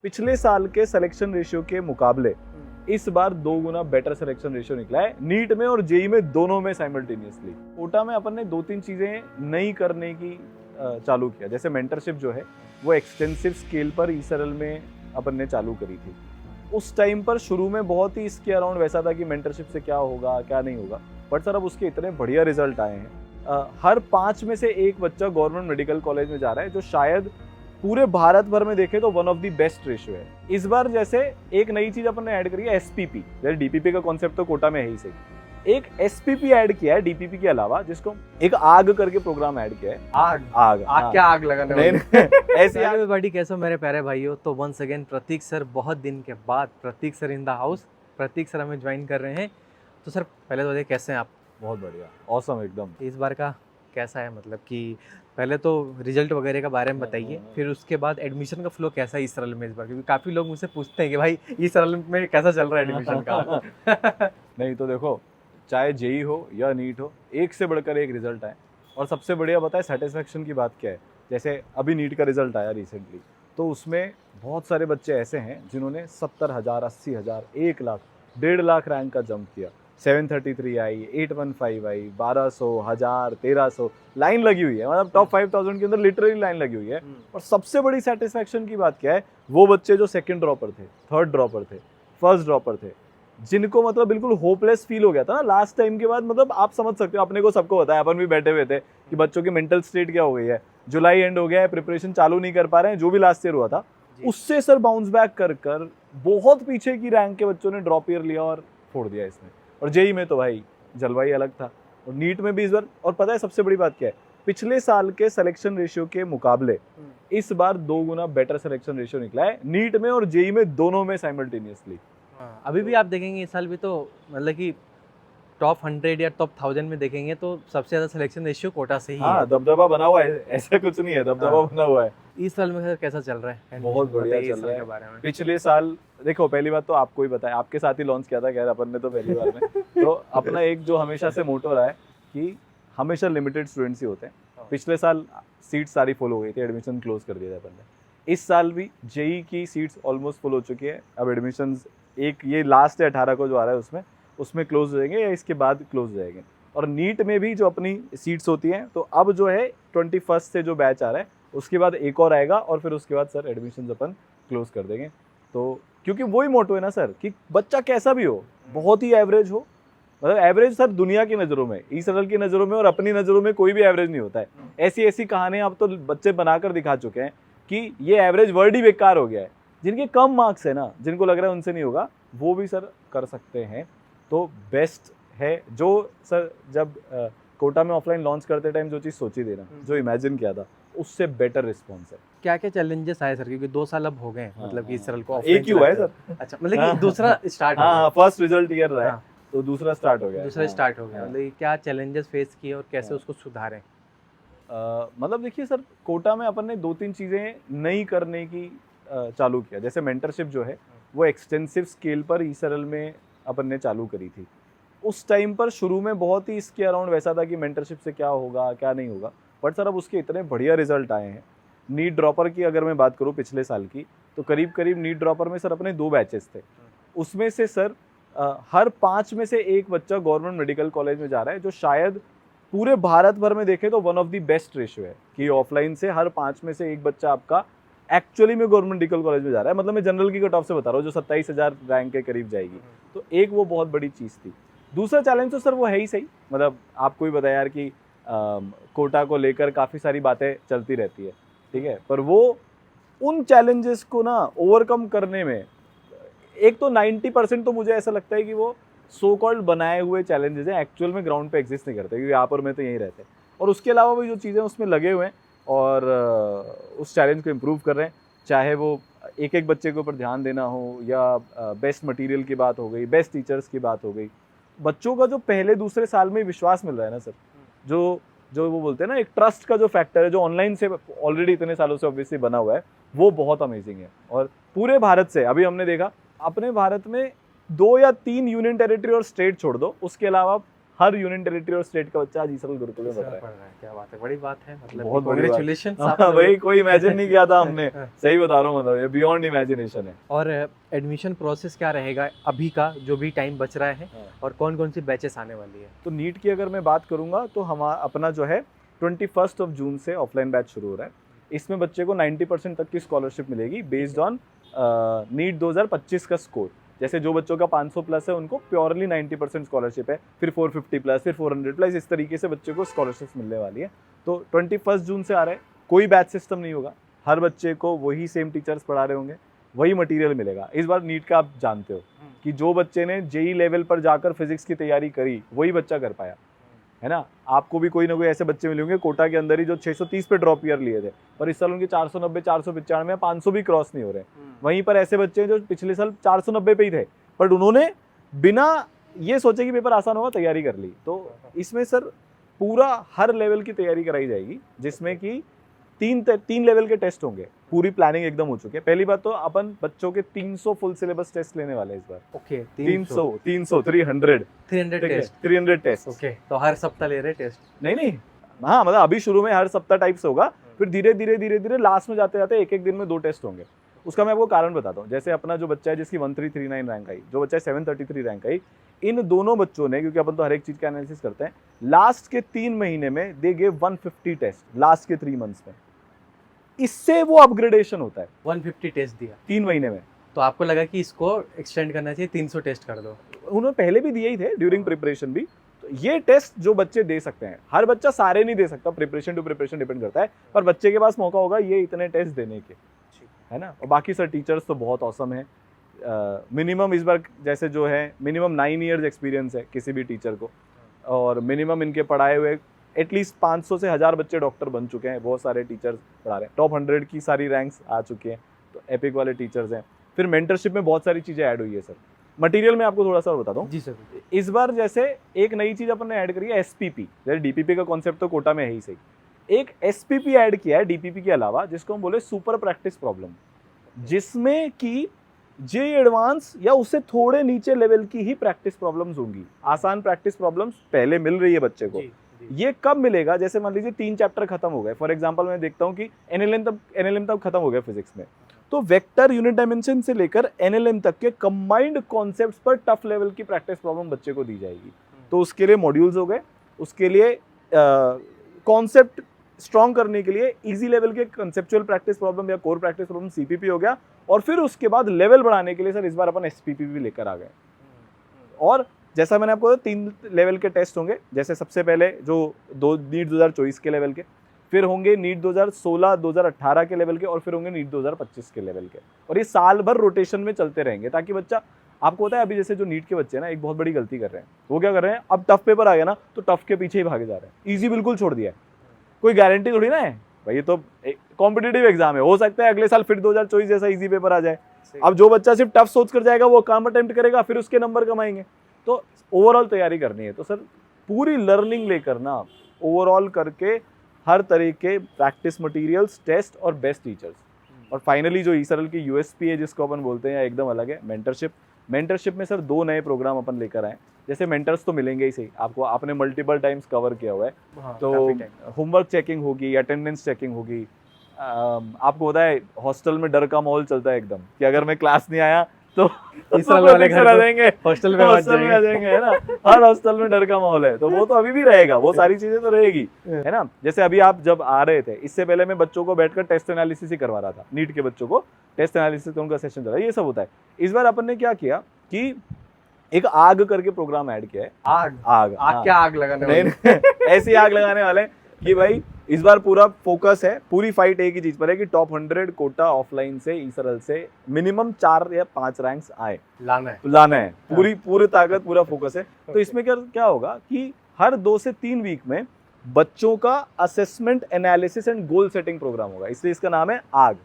पिछले साल के सिलेक्शन रेशियो के मुकाबले इस बार 2 गुना बेटर सिलेक्शन रेशियो निकला है नीट में और जेई में, दोनों में साइमल्टेनियसली। कोटा में अपन ने 2-3 चीजें नई करने की चालू किया, जैसे मेंटरशिप जो है वो एक्सटेंसिव स्केल पर ई-सरल में अपन ने चालू करी थी। उस टाइम पर शुरू में बहुत ही इसके अराउंड वैसा था कि मेंटरशिप से क्या होगा क्या नहीं होगा, बट सर अब उसके इतने बढ़िया रिजल्ट आए हैं। हर 5 में से 1 बच्चा गवर्नमेंट मेडिकल कॉलेज में जा रहा है, जो शायद पूरे भारत भर में देखे तो one of the best ratio है। इस बार जैसे एक नई चीज अपन ने ऐड करी है, एसपीपी। जैसे डीपीपी का कॉन्सेप्ट तो कोटा में है ही सही, एक एसपीपी ऐड किया है डीपीपी के अलावा, जिसको एक आग करके प्रोग्राम ऐड किया है। आग क्या आग लगाने नहीं ऐसी आग। एवरीबॉडी, कैसे हो मेरे प्यारे भाइयों। तो वंस अगेन प्रतीक सर, बहुत दिन के बाद Prateek sir in the house. Prateek sir हमें ज्वाइन कर रहे हैं। तो सर पहले तो बताइए कैसे हैं आप। बहुत बढ़िया, ऑसम एकदम। इस बार का कैसा है, मतलब कि पहले तो रिजल्ट वगैरह के बारे में बताइए, फिर उसके बाद एडमिशन का फ्लो कैसा है इस सरल में इस बार, क्योंकि काफ़ी लोग मुझसे पूछते हैं कि भाई इस सरल में कैसा चल रहा है एडमिशन का। नहीं तो देखो, चाहे जेई हो या नीट हो, एक से बढ़कर एक रिजल्ट आए। और सबसे बढ़िया बताए सेटिस्फेक्शन की बात क्या है, जैसे अभी नीट का रिजल्ट आया रिसेंटली, तो उसमें बहुत सारे बच्चे ऐसे हैं जिन्होंने 70,000, 80,000, 1 लाख, 1.5 लाख रैंक का जंप किया। 733 आई, 815 आई, 1200, 1000, 1300 लाइन लगी हुई है, मतलब टॉप 5000 के अंदर लिटरली लाइन लगी हुई है। और सबसे बड़ी सेटिस्फेक्शन की बात क्या है, वो बच्चे जो सेकंड ड्रॉपर थे, थर्ड ड्रॉपर थे, फर्स्ट ड्रॉपर थे, जिनको मतलब बिल्कुल होपलेस फील हो गया था ना लास्ट टाइम के बाद। मतलब आप समझ सकते हो, अपने को सबको बताया, अपन भी बैठे हुए थे कि बच्चों की मेंटल स्टेट क्या हो गई है। जुलाई एंड हो गया है, प्रिपरेशन चालू नहीं कर पा रहे हैं, जो भी लास्ट ईयर हुआ था उससे सर बाउंस बैक कर बहुत पीछे की रैंक के बच्चों ने ड्रॉप ईयर लिया और फोड़ दिया इसमें। और जेई में तो भाई जलवा ही अलग था, और नीट में भी इस बार। और पता है सबसे बड़ी बात क्या है, पिछले साल के सिलेक्शन रेशियो के मुकाबले इस बार 2 गुना बेटर सिलेक्शन रेशियो निकला है नीट में और जेई में, दोनों में साइमल्टेनियसली। अभी भी आप देखेंगे इस साल भी तो मतलब कि टॉप 100 या टॉप 1000 में देखेंगे तो सबसे ज्यादा सिलेक्शन रेशियो कोटा से ही है। दबदबा बना हुआ है, ऐसा कुछ नहीं है, दबदबा बना हुआ है। इस साल में सर कैसा चल रहा है? बहुत बढ़िया चल रहा है। बारे में पिछले साल देखो, पहली बात तो आपको ही बताया, आपके साथ ही लॉन्च किया था, खैर अपन ने तो पहली बार में। तो अपना एक जो हमेशा से मोटो रहा है कि हमेशा लिमिटेड स्टूडेंट्स ही होते हैं। पिछले साल सीट सारी फुल हो गई थी, एडमिशन क्लोज कर दिया था अपन ने। इस साल भी जेई की सीट्स ऑलमोस्ट फुल हो चुकी है। अब एडमिशन एक ये लास्ट है 18 को जो आ रहा है उसमें क्लोज हो जाएंगे, या इसके बाद क्लोज हो जाएंगे। और नीट में भी जो अपनी सीट्स होती हैं, तो अब जो है 21 से जो बैच आ रहा है, उसके बाद एक और आएगा, और फिर उसके बाद सर एडमिशन अपन क्लोज कर देंगे। तो क्योंकि वही मोटो है ना सर, कि बच्चा कैसा भी हो, बहुत ही एवरेज हो, मतलब एवरेज सर दुनिया की नज़रों में, ई-सरल की नज़रों में और अपनी नज़रों में कोई भी एवरेज नहीं होता है। ऐसी ऐसी कहानियाँ अब तो बच्चे बनाकर दिखा चुके हैं कि ये एवरेज वर्ड ही बेकार हो गया है। जिनके कम मार्क्स है ना, जिनको लग रहा है उनसे नहीं होगा, वो भी सर कर सकते हैं। तो बेस्ट है जो सर जब कोटा में ऑफलाइन लॉन्च करते टाइम जो चीज़ सोची थी ना, जो इमेजिन किया था, उससे बेटर रिस्पॉन्स है। क्या क्या चैलेंजेस आए सर, क्योंकि 2 साल अब हो गए हैं, मतलब कि इस सरल को एक ही हुआ है सर। अच्छा, मतलब कि दूसरा स्टार्ट, हाँ, फर्स्ट रिजल्ट ईयर रहा है, तो दूसरा स्टार्ट हो गया। दूसरा स्टार्ट हो गया, मतलब क्या चैलेंजेस फेस किए और कैसे उसको सुधारें? मतलब देखिए सर, कोटा में अपन ने 2-3 चीज़ें नई करने की चालू किया, जैसे मेंटरशिप जो है वो एक्सटेंसिव स्केल पर ई-सरल में अपन ने चालू करी थी। उस टाइम पर शुरू में बहुत ही इसके अराउंड वैसा था कि मेंटरशिप से क्या होगा क्या नहीं होगा, बट सर अब उसके इतने बढ़िया रिजल्ट आए हैं। नीट ड्रॉपर की अगर मैं बात करूँ पिछले साल की, तो करीब करीब नीट ड्रॉपर में सर अपने 2 बैचेस थे। उसमें से सर हर 5 में से 1 बच्चा गवर्नमेंट मेडिकल कॉलेज में जा रहा है, जो शायद पूरे भारत भर में देखे तो one of the best ratio है, कि ऑफलाइन से हर 5 में से 1 बच्चा आपका एक्चुअली में गवर्नमेंट मेडिकल कॉलेज में जा रहा है। मतलब मैं जनरल की कट ऑफ से बता रहा हूँ, जो 27,000 रैंक के करीब जाएगी। तो एक वो बहुत बड़ी चीज़ थी। दूसरा चैलेंज तो सर वो है ही सही, मतलब आपको ही बताया यार कि कोटा को लेकर काफ़ी सारी बातें चलती रहती है, ठीक है, पर वो उन चैलेंजेस को ना ओवरकम करने में, एक तो 90% तो मुझे ऐसा लगता है कि वो सो कॉल्ड बनाए हुए चैलेंजेस हैं, एक्चुअल में ग्राउंड पे एग्जिस्ट नहीं करते, क्योंकि आप और मैं तो यहीं रहते हैं। और उसके अलावा भी जो चीज़ें उसमें लगे हुए हैं और उस चैलेंज को इम्प्रूव कर रहे हैं, चाहे वो एक एक बच्चे के ऊपर ध्यान देना हो, या बेस्ट मटेरियल की बात हो गई, बेस्ट टीचर्स की बात हो गई, बच्चों का जो पहले दूसरे साल में विश्वास मिल रहा है ना सर, जो वो बोलते हैं ना, एक ट्रस्ट का जो फैक्टर है, जो ऑनलाइन से ऑलरेडी इतने सालों से ऑब्वियसली बना हुआ है, वो बहुत अमेजिंग है। और पूरे भारत से अभी हमने देखा, अपने भारत में 2 या 3 यूनियन टेरिटरी और स्टेट छोड़ दो, उसके अलावा हर यूनियन टेरिटरी और स्टेट का बच्चा आज ईसरल गुरुकुल में पढ़ रहा है। पढ़ रहा है, क्या बात है, बड़ी बात है, मतलब बहुत बड़ी बात। कांग्रेचुलेशन हाँ भाई, कोई इमेजिन नहीं किया था हमने, सही बता रहा हूँ, मतलब ये बियॉन्ड इमेजिनेशन है। और एडमिशन प्रोसेस क्या रहेगा अभी का, जो भी टाइम बच रहा है, और कौन कौन सी बैचेस आने वाली है? तो नीट की अगर मैं बात करूंगा तो हम अपना जो है 21 जून से ऑफलाइन बैच शुरू हो रहा है। इसमें बच्चे को 90% तक की स्कॉलरशिप मिलेगी बेस्ड ऑन नीट 2025 का स्कोर। जैसे जो बच्चों का 500 प्लस है उनको प्योरली 90% स्कॉलरशिप है, फिर 450 प्लस, फिर 400 प्लस, इस तरीके से बच्चे को स्कॉलरशिप मिलने वाली है। तो 21 जून से आ रहा है, कोई बैच सिस्टम नहीं होगा, हर बच्चे को वही सेम टीचर्स पढ़ा रहे होंगे, वही मटेरियल मिलेगा। इस बार नीट का आप जानते हो कि जो बच्चे ने जेई लेवल पर जाकर फिजिक्स की तैयारी करी वही बच्चा कर पाया, है ना। आपको भी कोई ना कोई ऐसे बच्चे मिलेंगे कोटा के अंदर ही जो 630 पे ड्रॉप ईयर लिए थे, पर इस साल उनके 490, 495 या 500 भी क्रॉस नहीं हो रहे। वहीं पर ऐसे बच्चे जो पिछले साल 490 पे ही थे, पर उन्होंने बिना ये सोचे कि पेपर आसान होगा तैयारी कर ली। तो इसमें सर पूरा हर लेवल की तैयारी कराई जाएगी, जिसमें कि तीन लेवल के टेस्ट होंगे, पूरी प्लानिंग एकदम हो चुकी है। पहली बात तो अपन बच्चों के 300 फुल सिलेबस टेस्ट लेने वाले हैं इस बार। Okay, 300 test. ओके, तो हर सप्ताह ले रहे टेस्ट? नहीं, हाँ मतलब अभी शुरू में हर सप्ताह टाइप से होगा, फिर धीरे धीरे लास्ट में जाते जाते एक दिन में 2 टेस्ट होंगे। उसका मैं आपको कारण बताता हूँ। जैसे अपना जो बच्चा है जिसकी 1339 रैंक आई, जो बच्चा है 733 रैंक आई, इन दोनों बच्चों ने, क्योंकि अपन तो हर एक चीज का एनालिसिस करते हैं, लास्ट के 3 महीने में दे गेव 150 टेस्ट लास्ट के 3 मंथ्स में। इससे वो अपग्रेडेशन होता है। 150 टेस्ट दिया 3 महीने में, तो आपको लगा कि इसको एक्सटेंड करना चाहिए, 300 टेस्ट कर दो? उन्होंने पहले भी दिए ही थे ड्यूरिंग प्रिपरेशन भी। तो ये टेस्ट जो बच्चे दे सकते हैं, हर बच्चा सारे नहीं दे सकता, प्रिपरेशन टू प्रिपरेशन डिपेंड करता है, पर बच्चे के पास मौका होगा ये इतने टेस्ट देने के, है ना। और बाकी सर टीचर्स तो बहुत ऑसम है। मिनिमम इस बार जैसे जो है मिनिमम 9 इयर्स एक्सपीरियंस है किसी भी टीचर को, और मिनिमम इनके पढ़ाए हुए एटलीस्ट 500 से 1000 बच्चे डॉक्टर बन चुके हैं। बहुत सारे टीचर्स पढ़ा रहे हैं, टॉप 100 की सारी रैंक्स आ चुकी हैं, तो एपिक वाले टीचर्स हैं। फिर मेंटरशिप में बहुत सारी चीज़ें ऐड हुई है सर। मटेरियल में आपको थोड़ा सा बताता हूँ। जी सर। इस बार जैसे एक नई चीज़ अपन ने ऐड करी है, SPP। जैसे DPP का कॉन्सेप्ट तो कोटा में है ही सही, एक SPP ऐड किया है DPP के अलावा, जिसको हम बोले सुपर प्रैक्टिस प्रॉब्लम, जिसमें कि जे एडवांस या उससे थोड़े नीचे लेवल की ही प्रैक्टिस प्रॉब्लम्स होंगी। आसान प्रैक्टिस प्रॉब्लम्स पहले मिल रही है बच्चे को। ये कब मिलेगा? जैसे मान लीजिए 3 चैप्टर खत्म हो गए, फॉर एग्जांपल मैं देखता हूँ कि NLM तक खत्म हो गया फिजिक्स में, तो वेक्टर, यूनिट डायमेंशन से लेकर NLM तक के कंबाइंड कॉन्सेप्ट्स पर टफ लेवल की प्रैक्टिस प्रॉब्लम बच्चे को दी जाएगी। तो उसके लिए मॉड्यूल्स हो गए, उसके लिए कॉन्सेप्ट स्ट्रॉन्ग करने के लिए इजी लेवल के कंसेप्चुअल प्रैक्टिस प्रॉब्लम या कोर प्रैक्टिस प्रॉब्लम CPP हो गया, और फिर उसके बाद लेवल बढ़ाने के लिए सर इस बार अपन SPP भी लेकर आ गए। और जैसा मैंने आपको 3 लेवल के टेस्ट होंगे, जैसे सबसे पहले जो नीट 2024 के लेवल के, फिर होंगे नीट 2016, 2018 के लेवल के, और फिर होंगे नीट 2025 के लेवल के। और ये साल भर रोटेशन में चलते रहेंगे, ताकि बच्चा, आपको होता है अभी जैसे जो नीट के बच्चे हैं ना, एक बहुत बड़ी गलती कर रहे हैं। वो क्या कर रहे हैं, अब टफ पेपर आ गया ना तो टफ के पीछे ही भागे जा रहे हैं, ईजी बिल्कुल छोड़ दिया है। कोई गारंटी थोड़ी ना है भाई, ये तो कॉम्पिटिटिव एग्जाम है, हो सकता है अगले साल फिर 2024 जैसा ईजी पेपर आ जाए। अब जो बच्चा सिर्फ टफ सोच कर जाएगा वो काम अटेम्प्ट करेगा, फिर उसके नंबर कमाएंगे। तो ओवरऑल तैयारी करनी है, तो सर पूरी लर्निंग लेकर ना, ओवरऑल करके हर तरह के प्रैक्टिस मटेरियल्स, टेस्ट और बेस्ट टीचर्स, और फाइनली जो ईसरल की USP है जिसको अपन बोलते हैं एकदम अलग है, मेंटरशिप में सर 2 नए प्रोग्राम अपन लेकर आए। जैसे मेंटर्स तो मिलेंगे ही सही आपको, आपने मल्टीपल टाइम्स कवर किया हुआ है। हाँ, तो होमवर्क चेकिंग होगी, अटेंडेंस चेकिंग होगी। आपको होता है हॉस्टल में डर का माहौल चलता है एकदम, कि अगर मैं क्लास नहीं आया तो ईसरल वाले घर आ जाएंगे, हॉस्टल में आ जाएंगे, है ना। हर हॉस्टल में डर का माहौल है, तो वो तो अभी भी रहेगा, वो सारी चीजें तो रहेगी, है ना। जैसे अभी आप जब आ रहे थे, इससे पहले मैं बच्चों को बैठकर टेस्ट एनालिसिस ही करवा रहा था, नीट के बच्चों को टेस्ट एनालिसिस का उनका सेशन चल रहा है, ये सब होता है। इस बार अपन ने क्या किया कि एक आग करके प्रोग्राम ऐड किया है। आग हाँ। क्या आग लगाने नहीं ऐसी आग लगाने वाले कि भाई इस बार पूरा फोकस है, पूरी फाइट एक ही चीज पर है कि टॉप 100 कोटा ऑफलाइन से ईसरल से मिनिमम 4 या 5 रैंक्स आए, लाना है। पूरी ताकत, पूरा फोकस है। तो इसमें क्या होगा कि हर 2 से 3 वीक में बच्चों का assessment, analysis and goal setting programme होगा, इसलिए इसका नाम है आग,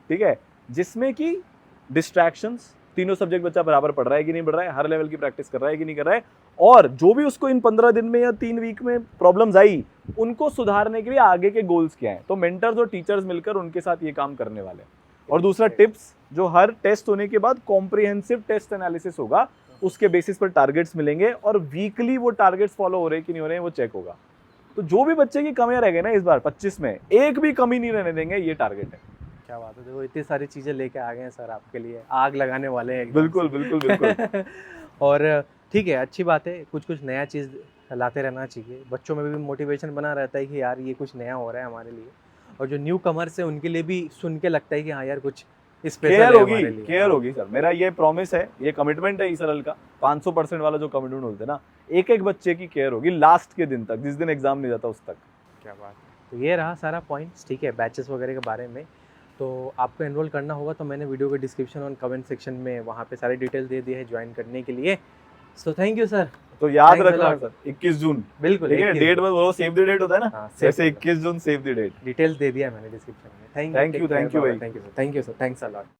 ठीक है। जिसमें कि डिस्ट्रैक्शंस, तीनों सब्जेक्ट बच्चा बराबर पढ़ रहा है कि नहीं पढ़ रहा है, हर लेवल की प्रैक्टिस कर रहा है कि नहीं कर रहा है, और जो भी उसको इन 15 दिन में या 3 वीक में प्रॉब्लम्स आई, उनको सुधारने के लिए आगे के गोल्स क्या हैं। तो मेंटर्स और टीचर्स मिलकर उनके साथ ये काम करने वाले हैं। और दूसरा टिप्स, जो हर टेस्ट होने के बाद कॉम्प्रिहेंसिव टेस्ट एनालिसिस होगा, उसके बेसिस पर टारगेट्स मिलेंगे और वीकली वो टारगेट्स फॉलो हो रहे हैं कि नहीं हो रहे हैं वो चेक होगा। तो जो भी बच्चे की कमियां रह गई ना इस बार 25 में, एक भी कमी नहीं रहने देंगे, ये टारगेट है। क्या बात है, देखो इतनी सारी चीज़ें लेके आ गए हैं सर आपके लिए, आग लगाने वाले हैं एकदम बिल्कुल से। बिल्कुल बिल्कुल। और ठीक है, अच्छी बात है, कुछ कुछ नया चीज़ लाते रहना चाहिए, बच्चों में भी मोटिवेशन बना रहता है कि यार ये कुछ नया हो रहा है हमारे लिए, और जो न्यू कमर्स है उनके लिए भी सुन के लगता है कि हाँ यार कुछ स्पेशल केयर है होगी, हमारे लिए। केयर होगी सर, मेरा ये प्रॉमिस है, ये कमिटमेंट है ईसरल का, 500% वाला जो कमिटमेंट होता है ना, एक एक बच्चे की केयर होगी लास्ट के दिन तक, जिस दिन एग्जाम नहीं जाता उस तक। क्या बात है, तो ये रहा सारा पॉइंट्स, ठीक है, बैचेस वगैरह के बारे में। तो आपको एनरोल करना होगा तो मैंने वीडियो के डिस्क्रिप्शन और कमेंट सेक्शन में वहाँ पे सारी डिटेल्स दे दी है ज्वाइन करने के लिए। So thank you sir. तो याद Thanks a रखना lot. सर 21 जून, बिल्कुल, ठीक है, 21 डेट वो सेव द डेट होता है ना, हाँ, save जैसे the date. 21 June save the date. Details दे दिया है मैंने डिस्क्रिप्शन में। Thank you, thank you भाई। Thank you sir, thanks a lot.